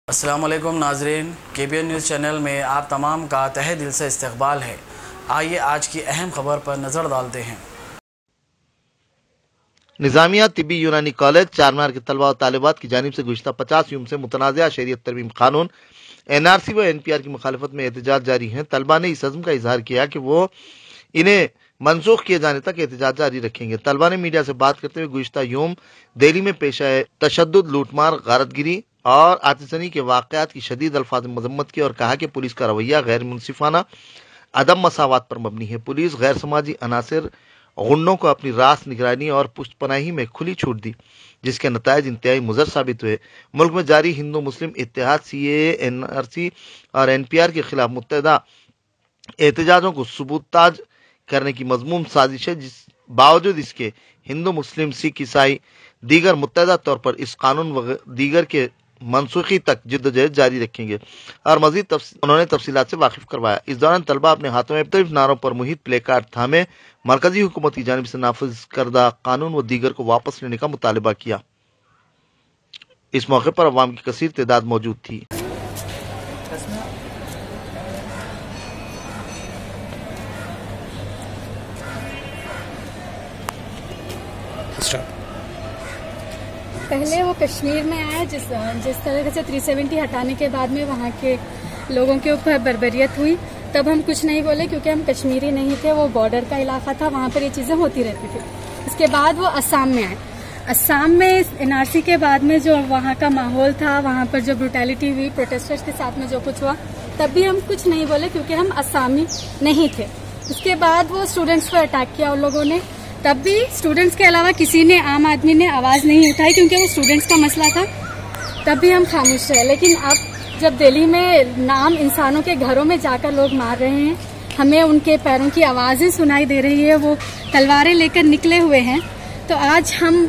अस्सलामुअलैकुम नाज़रीन, KBN news channel में आप तमाम का तहे दिल से इस्तकबाल है। आइए आज की अहम खबर पर नज़र डालते हैं। निज़ामिया तिब्बी यूनानी कॉलेज चारमीनार के तलबा और तालिबात की जानिब से गुज़िश्ता 50 यूम से मुतनाज़ा शरीयत तरमीम कानून NRC व NPR की मुखालफत में एहतजाज जारी है। तलबा ने इस अज़्म का इजहार किया कि वो इन्हें मनसूख किए जाने तक एहतजाज जारी रखेंगे। तलबा ने मीडिया से बात करते हुए गुज़िश्ता यूम दिल्ली में पेश आए तशद्दुद, लूटमार, गारतगिरी और आतिशबाजी के वाक़यात की शदीद अल्फाज में मजम्मत की और कहा कि पुलिस का रवैया गैर मुनसिफाना, अदम मसावत पर मबनी है। पुलिस गैर समाजी अनासर गुंडों को अपनी रास निगरानी और पुष्टपनाही में खुली छूट दी, जिसके नतायज इंतहाई मुज़र साबित हुए। मुल्क में जारी हिंदू मुस्लिम इत्तेहाद CAA, NRC और NPR के खिलाफ मुत्तहदा एहतजाजों को सबूताज करने की मजमूम साजिश है। जिस बावजूद इसके हिंदू मुस्लिम सिख ईसाई दीगर मुत्तहदा तौर पर इस कानून व दीगर के मनसूखी तक जिद्दोजहद जारी रखेंगे और मजीद उन्होंने तफसीलात से वाकिफ करवाया। इस दौरान तलबा अपने हाथों में मुख्तलिफ नारों पर मुहित प्ले कार्ड थामे मरकजी हुकूमत की जानिब से नाफिज करदा कानून व दीगर को वापस लेने का मुतालबा किया। इस मौके पर अवाम की कसीर तादाद मौजूद थी। पहले वो कश्मीर में आया, जिस तरह से 370 हटाने के बाद में वहाँ के लोगों के ऊपर बर्बरियत हुई, तब हम कुछ नहीं बोले क्योंकि हम कश्मीरी नहीं थे। वो बॉर्डर का इलाका था, वहाँ पर ये चीज़ें होती रहती थी। इसके बाद वो असम में आए। असम में NRC के बाद में जो वहाँ का माहौल था, वहाँ पर जो ब्रुटैलिटी हुई प्रोटेस्टर्स के साथ में जो कुछ हुआ, तब भी हम कुछ नहीं बोले क्योंकि हम असमी नहीं थे। उसके बाद वो स्टूडेंट्स पर अटैक किया उन लोगों ने, तब भी स्टूडेंट्स के अलावा किसी ने, आम आदमी ने आवाज़ नहीं उठाई क्योंकि वो स्टूडेंट्स का मसला था। तब भी हम खामोश रहे। लेकिन अब जब दिल्ली में नाम इंसानों के घरों में जाकर लोग मार रहे हैं, हमें उनके पैरों की आवाज़ें सुनाई दे रही है, वो तलवारें लेकर निकले हुए हैं, तो आज हम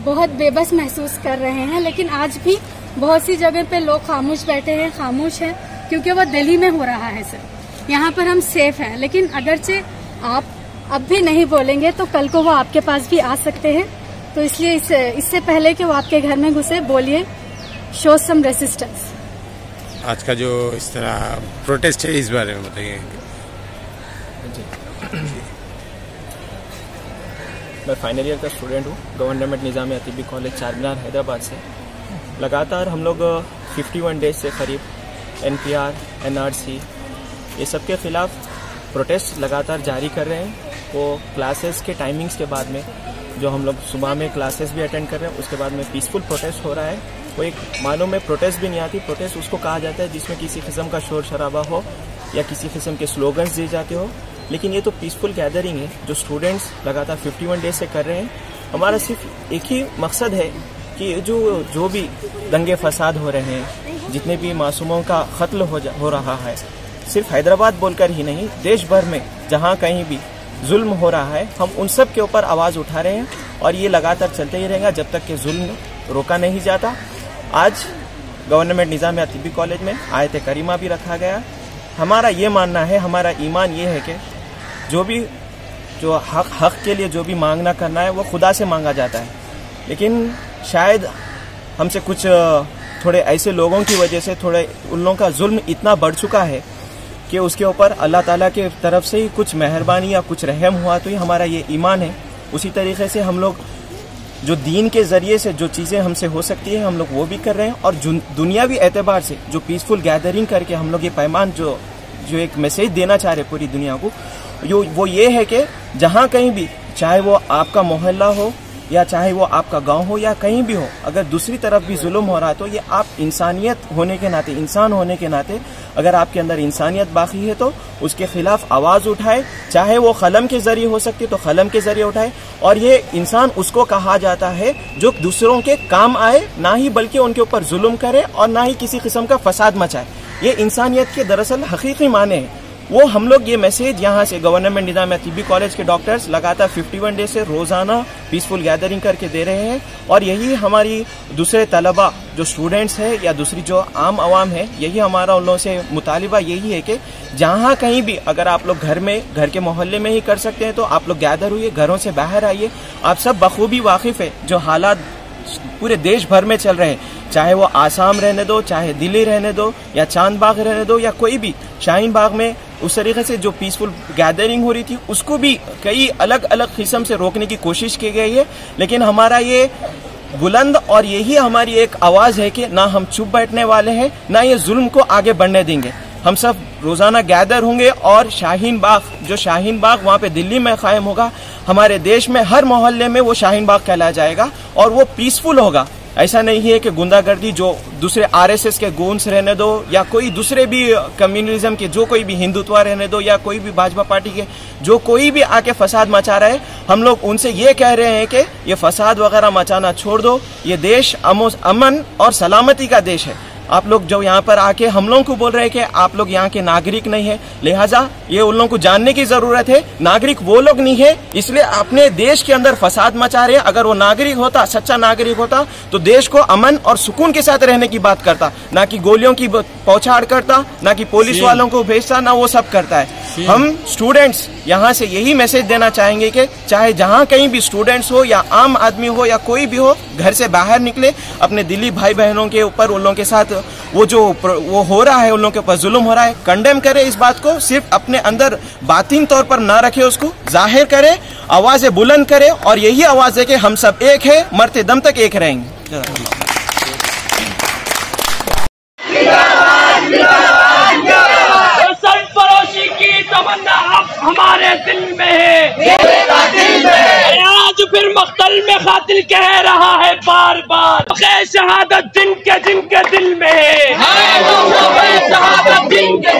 बहुत बेबस महसूस कर रहे हैं। लेकिन आज भी बहुत सी जगह पे लोग खामोश बैठे हैं, खामोश हैं क्योंकि वो दिल्ली में हो रहा है सर। यहाँ पर हम सेफ हैं, लेकिन अगरचे आप अब भी नहीं बोलेंगे तो कल को वो आपके पास भी आ सकते हैं। तो इसलिए इससे पहले कि वो आपके घर में घुसे, बोलिए, शो सम रेसिस्टेंस। आज का जो इस तरह प्रोटेस्ट है, इस बारे में बताइए। मैं फाइनल ईयर का स्टूडेंट हूँ, गवर्नमेंट निज़ामिया तिब्बी कॉलेज चारमीनार हैदराबाद से। लगातार हम लोग 51 डेज से करीब NPR, NRC ये सब के खिलाफ प्रोटेस्ट लगातार जारी कर रहे हैं। वो क्लासेस के टाइमिंग्स के बाद में जो हम लोग सुबह में क्लासेस भी अटेंड कर रहे हैं, उसके बाद में पीसफुल प्रोटेस्ट हो रहा है। वो एक मानो में प्रोटेस्ट भी नहीं आती। प्रोटेस्ट उसको कहा जाता है जिसमें किसी किस्म का शोर शराबा हो या किसी किस्म के स्लोगन्स दिए जाते हो। लेकिन ये तो पीसफुल गैदरिंग है जो स्टूडेंट्स लगातार 51 डेज से कर रहे हैं। हमारा सिर्फ एक ही मकसद है कि जो भी दंगे फसाद हो रहे हैं, जितने भी मासूमों का कत्ल हो रहा है, सिर्फ हैदराबाद बोलकर ही नहीं, देश भर में जहाँ कहीं भी जुल्म हो रहा है, हम उन सब के ऊपर आवाज़ उठा रहे हैं और ये लगातार चलते ही रहेगा जब तक कि जुल्म रोका नहीं जाता। आज गवर्नमेंट निज़ामिया तिब्बी कॉलेज में आयत करीमा भी रखा गया। हमारा ये मानना है, हमारा ईमान ये है कि जो हक के लिए जो भी मांगना करना है वो खुदा से मांगा जाता है। लेकिन शायद हमसे कुछ थोड़े ऐसे लोगों की वजह से थोड़े उन लोगों का जुल्म इतना बढ़ चुका है कि उसके ऊपर अल्लाह ताला के तरफ से ही कुछ मेहरबानी या कुछ रहम हुआ, तो ये हमारा ये ईमान है। उसी तरीके से हम लोग जो दीन के ज़रिए से जो चीज़ें हमसे हो सकती है हम लोग वो भी कर रहे हैं। और दुनियावी एतबार से जो पीसफुल गैदरिंग करके हम लोग ये पैमान जो एक मैसेज देना चाह रहे पूरी दुनिया को, वो ये है कि जहाँ कहीं भी, चाहे वो आपका मोहल्ला हो या चाहे वो आपका गांव हो या कहीं भी हो, अगर दूसरी तरफ भी जुल्म हो रहा है तो ये आप इंसानियत होने के नाते, इंसान होने के नाते, अगर आपके अंदर इंसानियत बाकी है तो उसके खिलाफ आवाज़ उठाए। चाहे वो कलम के जरिए हो सकती है तो कलम के जरिए उठाए। और ये इंसान उसको कहा जाता है जो दूसरों के काम आए, ना ही बल्कि उनके ऊपर जुल्म करे और ना ही किसी किस्म का फसाद मचाए। ये इंसानियत के दरअसल हकीकी माने हैं। वो हम लोग ये मैसेज यहाँ से गवर्नमेंट निजामिया तिब्बी कॉलेज के डॉक्टर्स लगातार 51 डे से रोजाना पीसफुल गैदरिंग करके दे रहे हैं। और यही हमारी दूसरे तलबा जो स्टूडेंट्स हैं या दूसरी जो आम आवाम है, यही हमारा उन लोगों से मुतालिबा यही है कि जहाँ कहीं भी अगर आप लोग घर के मोहल्ले में ही कर सकते हैं तो आप लोग गैदर हुए, घरों से बाहर आइए। आप सब बखूबी वाकिफ है जो हालात पूरे देश भर में चल रहे हैं, चाहे वो आसाम रहने दो, चाहे दिल्ली रहने दो, या चांद बाग रहने दो, या कोई भी शाहीन बाग में उस तरीके से जो पीसफुल गैदरिंग हो रही थी उसको भी कई अलग अलग किस्म से रोकने की कोशिश की गई है। लेकिन हमारा ये बुलंद और यही हमारी एक आवाज है कि ना हम चुप बैठने वाले हैं, ना ये जुल्म को आगे बढ़ने देंगे। हम सब रोजाना गैदर होंगे और शाहीन बाग वहाँ पे दिल्ली में कायम होगा, हमारे देश में हर मोहल्ले में वो शाहीन बाग कहलाया जाएगा और वो पीसफुल होगा। ऐसा नहीं है कि गुंडागर्दी जो दूसरे आरएसएस के गूंस रहने दो या कोई दूसरे भी कम्युनिज्म के जो कोई भी हिंदुत्व रहने दो या कोई भी भाजपा पार्टी के जो कोई भी आके फसाद मचा रहा है, हम लोग उनसे ये कह रहे हैं कि ये फसाद वगैरह मचाना छोड़ दो। ये देश अमन और सलामती का देश है। आप लोग जो यहाँ पर आके हम लोगों को बोल रहे हैं कि आप लोग यहाँ के नागरिक नहीं है, लिहाजा ये उन लोगों को जानने की जरूरत है। नागरिक वो लोग नहीं है इसलिए अपने देश के अंदर फसाद मचा रहे हैं। अगर वो नागरिक होता, सच्चा नागरिक होता तो देश को अमन और सुकून के साथ रहने की बात करता, ना कि गोलियों की पौछाड़ करता, ना कि पुलिस वालों को भेजता, ना वो सब करता है। हम स्टूडेंट्स यहाँ से यही मैसेज देना चाहेंगे कि चाहे जहाँ कहीं भी स्टूडेंट्स हो या आम आदमी हो या कोई भी हो, घर से बाहर निकले, अपने दिल्ली भाई बहनों के ऊपर उन लोगों के साथ वो हो रहा है, उन लोगों के ऊपर जुल्म हो रहा है, कंडेम करे। इस बात को सिर्फ अपने अंदर बातिन तौर पर ना रखे, उसको जाहिर करे, आवाजें बुलंद करे। और यही आवाज है कि हम सब एक है, मरते दम तक एक रहेंगे। सरफरोशी की तमन्ना अब हमारे दिल में है, आज फिर मख्तल में कातिल कह रहा है बार बार, शहादत जिनके दिल में है, शहादत जिनके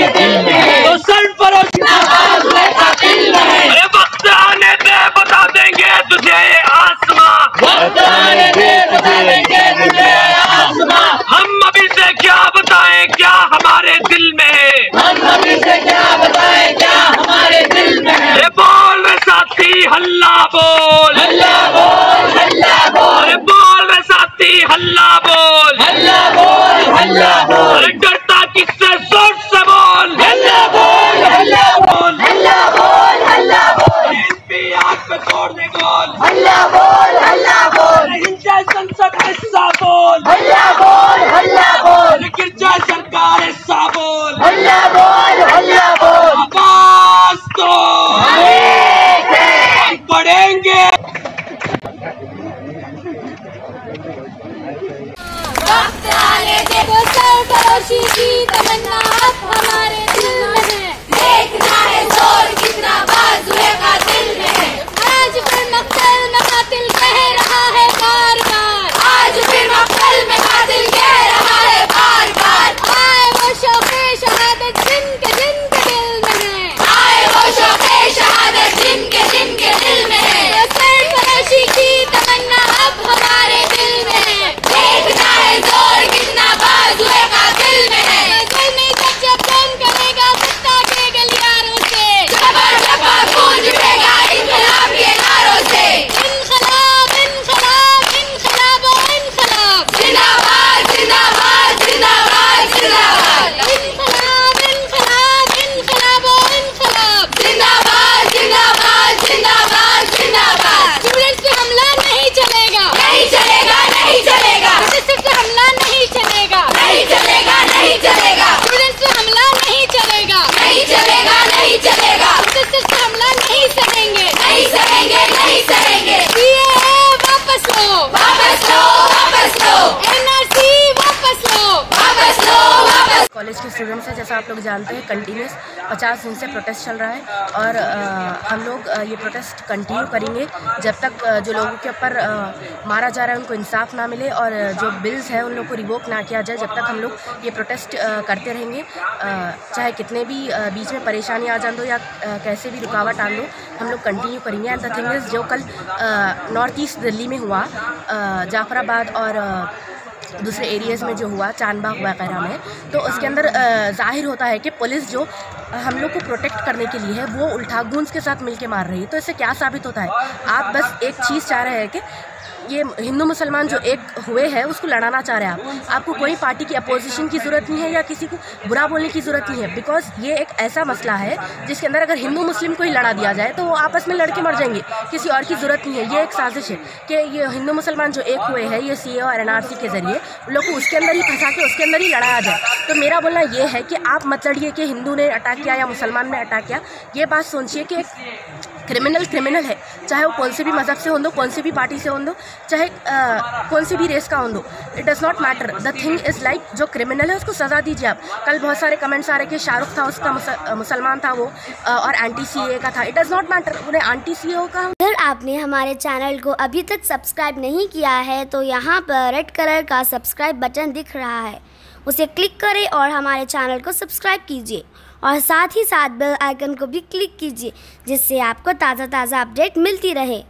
दिल में है, तो सरफरोशी वक्त आने दे बता देंगे तुझे आसमां, वक्त आने दे बता देंगे तुझे आसमां। हम अभी से क्या बताएं क्या हमारे दिल में है, हम अभी से क्या बताएं क्या हमारे दिल में है। बोल रे साथी हल्ला बोल, हल्ला बोल, हल्ला बोल। अरे बोल रे साथी हल्ला बोल, हल्ला बोल, हल्ला बोल। अरे डरता किससे जोर से बोल, हल्ला बोल, हल्ला बोल, हल्ला बोल, हल्ला बोल। एनपीआर पे छोड़ने गोल, हल्ला बोल, हल्ला बोल। गिरजा संसद हिस्सा बोल, हल्ला बोल, हल्ला बोल। गिरजा सरकार हिस्सा बोल, हल्ला बोल, हल्ला बोल। आवाज तो हम पढ़ेंगे। वक्त आने दे वो सरफरोशी की तमन्ना अब हमारे दिल में है, देखना है जोर कितना बाजुए कातिल में है। आज फिर मक्तल में कातिल कह रहा है बार बार, आज फिर मक्तल में कातिल कह रहा है बार बार। आए वो शौक़े शहादत जिनके दिल में है, आए वो शौक़े शहादत जिनके दिल में है। सरफरोशी की तमन्ना अब हमारे दिल में है, देखना है जोर कितना बाजुए कातिल में है। जुल्मी जब कौन करेगा कुत्ता के गलियारों से, जबर गूंज उठेगा इन्कलाब के नारों से। इन्कलाब, इन्कलाब, इन्कलाब, इन्कलाब, जिंदाबाद, जिंदाबाद, जिंदाबाद, जिंदाबाद। इन्कलाब, इन्कलाब, इन्कलाब, इन्कलाब, जिंदाबाद, जिंदाबाद, जिंदाबाद, जिंदाबाद। स्टूडेंट्स पे हमला नहीं चलेगा, नहीं चलेगा, नहीं चलेगा। स्टूडेंट्स पे हमला नहीं चलेगा, नहीं चलेगा, नहीं चलेगा। स्टूडेंट्स पे हमला नहीं चलेगा, नहीं चलेगा, नहीं चलेगा। स्टूडेंट्स पे हमला नहीं सहेंगे, नहीं सहेंगे, नहीं सहेंगे। सीएए वापस लो, वापस लो, वापस लो। एनआरसी वापस लो, वापस लो, वापस। कॉलेज के स्टूडेंट्स हैं, जैसा आप लोग जानते हैं, कंटिन्यूस 50 दिन से प्रोटेस्ट चल रहा है और हम लोग ये प्रोटेस्ट कंटिन्यू करेंगे जब तक जो लोगों के ऊपर मारा जा रहा है उनको इंसाफ ना मिले और जो बिल्स हैं उन लोग को रिवोक ना किया जाए। जब तक हम लोग ये प्रोटेस्ट करते रहेंगे, चाहे कितने भी बीच में परेशानी आ जान दो या कैसे भी रुकावट आन दो, हम लोग कंटिन्यू करेंगे। एंड द थिंग इज़ जो कल नॉर्थ ईस्ट दिल्ली में हुआ, जाफराबाद और दूसरे एरियाज़ में जो हुआ, चांदबाग वगैरह में, तो उसके अंदर जाहिर होता है कि पुलिस जो हम लोग को प्रोटेक्ट करने के लिए है वो उल्टा गूंज के साथ मिलके मार रही है। तो इससे क्या साबित होता है? आप बस एक चीज़ चाह रहे हैं कि ये हिंदू मुसलमान जो एक हुए हैं उसको लड़ाना चाह रहे हैं आप। आपको कोई पार्टी की अपोजिशन की ज़रूरत नहीं है या किसी को बुरा बोलने की ज़रूरत नहीं है, बिकॉज ये एक ऐसा मसला है जिसके अंदर अगर हिंदू मुस्लिम को ही लड़ा दिया जाए तो वो आपस में लड़के मर जाएंगे, किसी और की ज़रूरत नहीं है। ये एक साजिश है कि ये हिंदू मुसलमान जो एक हुए हैं ये CAA और NRC के ज़रिए लोग को उसके अंदर ही फंसा के उसके अंदर ही लड़ाया जाए। तो मेरा बोलना ये है कि आप मत लड़िए कि हिंदू ने अटैक किया या मुसलमान ने अटैक किया। ये बात सोचिए कि क्रिमिनल है, चाहे वो कौन से भी मज़हब से हो दो, कौन सी भी पार्टी से हो दो, चाहे कौन सी भी रेस का हो दो, it does not matter. The thing is like जो क्रिमिनल है उसको सज़ा दीजिए आप। कल बहुत सारे कमेंट्स आ रहे कि शाहरुख था उसका मुसलमान था वो और एंटी CAA का था। इट डज़ नॉट मैटर, उन्हें एंटी CAA का। अगर आपने हमारे चैनल को अभी तक सब्सक्राइब नहीं किया है तो यहाँ पर रेड कलर का सब्सक्राइब बटन दिख रहा है, उसे क्लिक करें और हमारे चैनल को सब्सक्राइब कीजिए और साथ ही साथ बेल आइकन को भी क्लिक कीजिए जिससे आपको ताज़ा अपडेट मिलती रहे।